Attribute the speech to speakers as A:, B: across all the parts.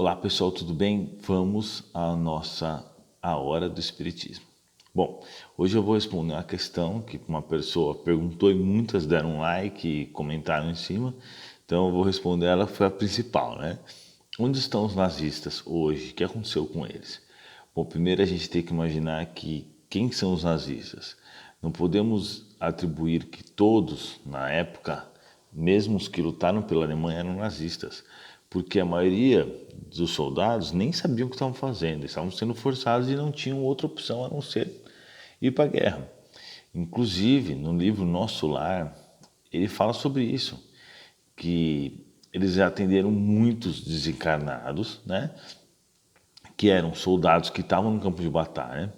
A: Olá pessoal, tudo bem? Vamos à hora do Espiritismo. Bom, hoje eu vou responder uma questão que uma pessoa perguntou e muitas deram um like e comentaram em cima. Então eu vou responder ela, foi a principal, né? Onde estão os nazistas hoje? O que aconteceu com eles? Bom, primeiro a gente tem que imaginar que quem são os nazistas? Não podemos atribuir que todos, na época, mesmo os que lutaram pela Alemanha, eram nazistas, porque a maioria dos soldados nem sabiam o que estavam fazendo, estavam sendo forçados e não tinham outra opção a não ser ir para a guerra. Inclusive, no livro Nosso Lar, ele fala sobre isso, que eles atenderam muitos desencarnados, né? Que eram soldados que estavam no campo de batalha,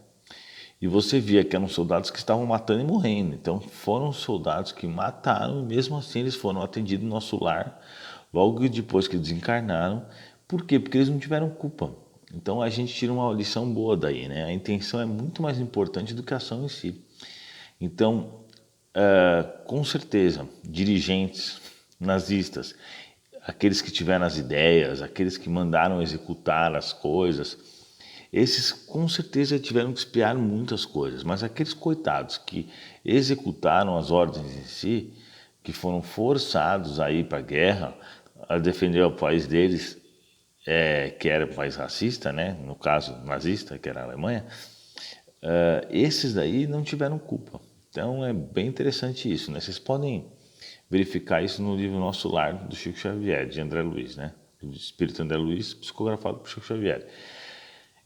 A: e você via que eram soldados que estavam matando e morrendo. Então foram soldados que mataram e mesmo assim eles foram atendidos no Nosso Lar logo depois que desencarnaram. Por quê? Porque eles não tiveram culpa. Então a gente tira uma lição boa daí, né? A intenção é muito mais importante do que a ação em si. Então, com certeza, dirigentes nazistas, aqueles que tiveram as ideias, aqueles que mandaram executar as coisas, esses com certeza tiveram que espiar muitas coisas, mas aqueles coitados que executaram as ordens em si, que foram forçados a ir para a guerra, a defender o país deles, que era um país racista, né? No caso nazista, que era a Alemanha, esses daí não tiveram culpa. Então é bem interessante isso, né? Vocês podem verificar isso no livro Nosso Lar, do Chico Xavier, de André Luiz, né? O Espírito André Luiz, psicografado por Chico Xavier.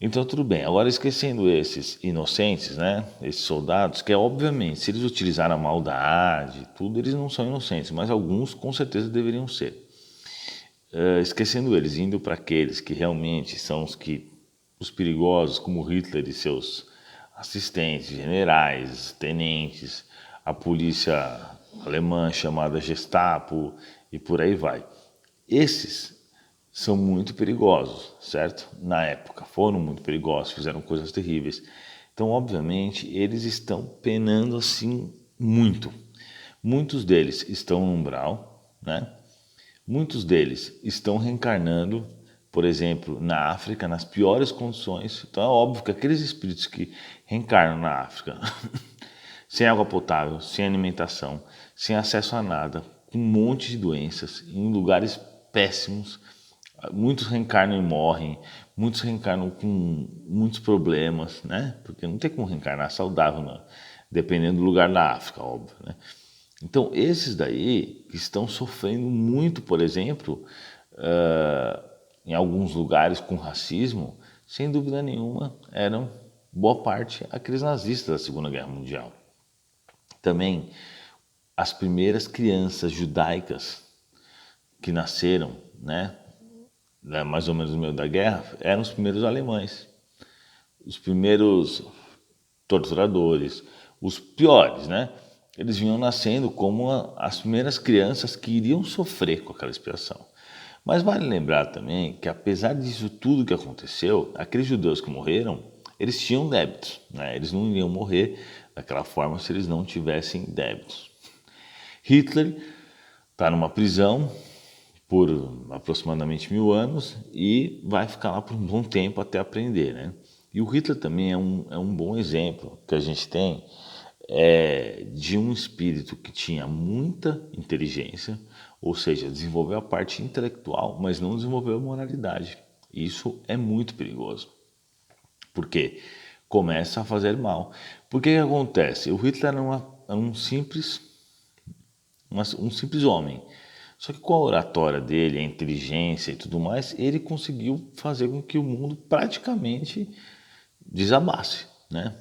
A: Então tudo bem, agora esquecendo esses inocentes, né, esses soldados, que obviamente se eles utilizaram a maldade, tudo, eles não são inocentes, mas alguns com certeza deveriam ser. Esquecendo eles, indo para aqueles que realmente são os perigosos, como Hitler e seus assistentes, generais, tenentes, a polícia alemã chamada Gestapo e por aí vai. Esses são muito perigosos, certo? Na época foram muito perigosos, fizeram coisas terríveis. Então, obviamente, eles estão penando assim muito. Muitos deles estão no umbral, né? Muitos deles estão reencarnando, por exemplo, na África, nas piores condições. Então é óbvio que aqueles espíritos que reencarnam na África, sem água potável, sem alimentação, sem acesso a nada, com um monte de doenças, em lugares péssimos, muitos reencarnam e morrem, muitos reencarnam com muitos problemas, né? Porque não tem como reencarnar saudável, não. Dependendo do lugar da África, óbvio, né? Então, esses daí estão sofrendo muito, por exemplo, em alguns lugares com racismo, sem dúvida nenhuma, eram boa parte aqueles nazistas da Segunda Guerra Mundial. Também as primeiras crianças judaicas que nasceram, né, mais ou menos no meio da guerra, eram os primeiros alemães, os primeiros torturadores, os piores, né? Eles vinham nascendo como as primeiras crianças que iriam sofrer com aquela expiação. Mas vale lembrar também que apesar disso tudo que aconteceu, aqueles judeus que morreram, eles tinham débitos, né? Eles não iriam morrer daquela forma se eles não tivessem débitos. Hitler está numa prisão por aproximadamente 1000 anos e vai ficar lá por um bom tempo até aprender, né? E o Hitler também é um bom exemplo que a gente tem de um espírito que tinha muita inteligência, ou seja, desenvolveu a parte intelectual, mas não desenvolveu a moralidade. Isso é muito perigoso, porque começa a fazer mal. Por que acontece? O Hitler era um simples homem. Só que com a oratória dele, a inteligência e tudo mais, ele conseguiu fazer com que o mundo praticamente desabasse, né?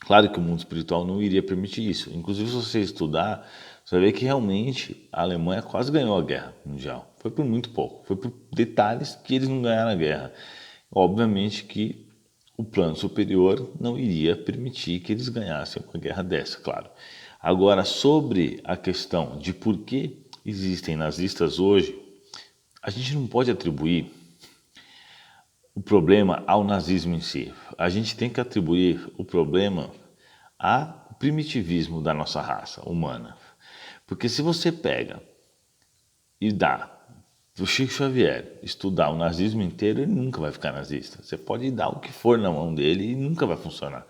A: Claro que o mundo espiritual não iria permitir isso. Inclusive, se você estudar, você vai ver que realmente a Alemanha quase ganhou a guerra mundial. Foi por muito pouco. Foi por detalhes que eles não ganharam a guerra. Obviamente que o plano superior não iria permitir que eles ganhassem uma guerra dessa, claro. Agora, sobre a questão de por que existem nazistas hoje, a gente não pode atribuir o problema ao nazismo em si. A gente tem que atribuir o problema ao primitivismo da nossa raça humana. Porque se você pega e dá, o Chico Xavier estudar o nazismo inteiro, ele nunca vai ficar nazista. Você pode dar o que for na mão dele e nunca vai funcionar.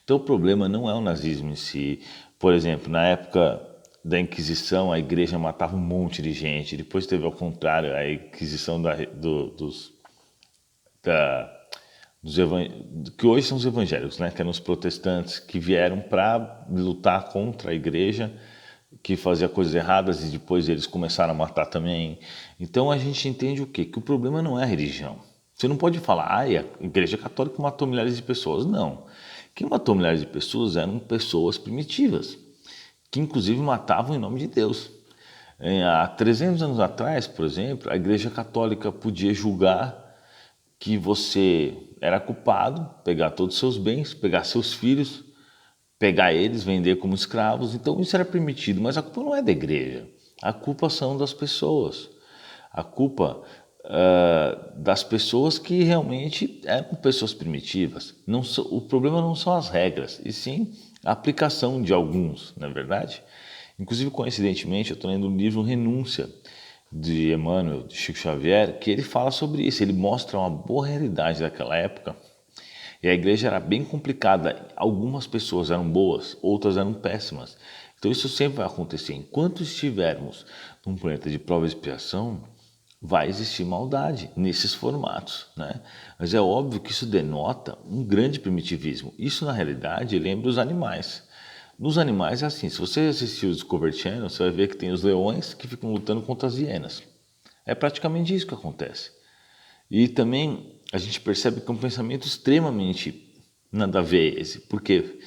A: Então o problema não é o nazismo em si. Por exemplo, na época da Inquisição, a igreja matava um monte de gente. Depois teve ao contrário, a Inquisição que hoje são os evangélicos, né? Que eram os protestantes que vieram para lutar contra a igreja, que fazia coisas erradas e depois eles começaram a matar também. Então a gente entende o quê? Que o problema não é a religião. Você não pode falar, a igreja católica matou milhares de pessoas. Não. Quem matou milhares de pessoas eram pessoas primitivas, que inclusive matavam em nome de Deus. Há 300 anos atrás, por exemplo, a igreja católica podia julgar que você era culpado, pegar todos os seus bens, pegar seus filhos, pegar eles, vender como escravos. Então isso era permitido, mas a culpa não é da igreja. A culpa são das pessoas. A culpa das pessoas que realmente eram pessoas primitivas. O problema não são as regras, e sim a aplicação de alguns, não é verdade? Inclusive, coincidentemente, eu estou lendo o livro Renúncia, de Emmanuel, de Chico Xavier, que ele fala sobre isso. Ele mostra uma boa realidade daquela época. E a igreja era bem complicada. Algumas pessoas eram boas, outras eram péssimas. Então isso sempre vai acontecer. Enquanto estivermos num planeta de prova e expiação, vai existir maldade nesses formatos, né? Mas é óbvio que isso denota um grande primitivismo. Isso, na realidade, lembra os animais. Nos animais é assim, se você assistir o Discovery Channel, você vai ver que tem os leões que ficam lutando contra as hienas. É praticamente isso que acontece. E também a gente percebe que é um pensamento extremamente nada a ver esse, porque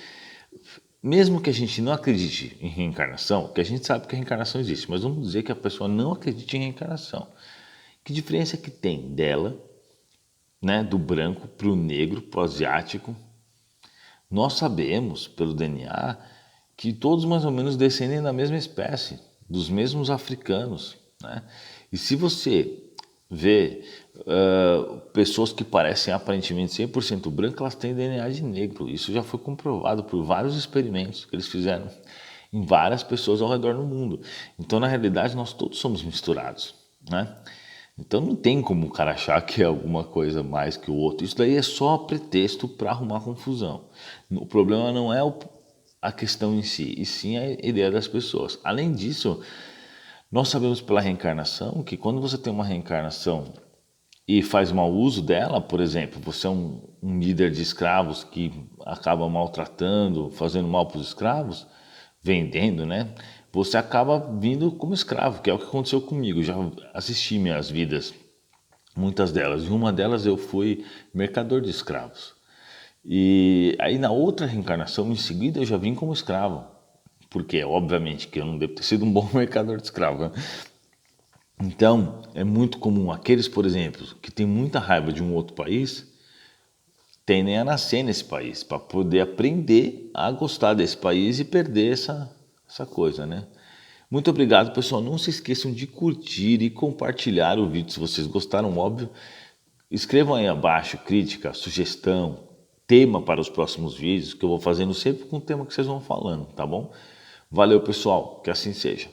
A: mesmo que a gente não acredite em reencarnação, que a gente sabe que a reencarnação existe, mas vamos dizer que a pessoa não acredite em reencarnação. Que diferença que tem dela, né, do branco para o negro, para o asiático? Nós sabemos, pelo DNA, que todos mais ou menos descendem da mesma espécie, dos mesmos africanos, né? E se você vê pessoas que parecem aparentemente 100% brancas, elas têm DNA de negro. Isso já foi comprovado por vários experimentos que eles fizeram em várias pessoas ao redor do mundo. Então, na realidade, nós todos somos misturados, né? Então não tem como o cara achar que é alguma coisa mais que o outro. Isso daí é só pretexto para arrumar confusão. O problema não é a questão em si, e sim a ideia das pessoas. Além disso, nós sabemos pela reencarnação que quando você tem uma reencarnação e faz mau uso dela, por exemplo, você é um líder de escravos que acaba maltratando, fazendo mal para os escravos, vendendo, né? Você acaba vindo como escravo, que é o que aconteceu comigo. Já assisti minhas vidas, muitas delas. Em uma delas eu fui mercador de escravos. E aí na outra reencarnação, em seguida, eu já vim como escravo. Porque, obviamente, que eu não devo ter sido um bom mercador de escravo, né? Então, é muito comum aqueles, por exemplo, que têm muita raiva de um outro país, tendem a nascer nesse país, para poder aprender a gostar desse país e perder essa coisa, né? Muito obrigado, pessoal. Não se esqueçam de curtir e compartilhar o vídeo se vocês gostaram, óbvio. Escrevam aí abaixo crítica, sugestão, tema para os próximos vídeos, que eu vou fazendo sempre com o tema que vocês vão falando, tá bom? Valeu, pessoal. Que assim seja.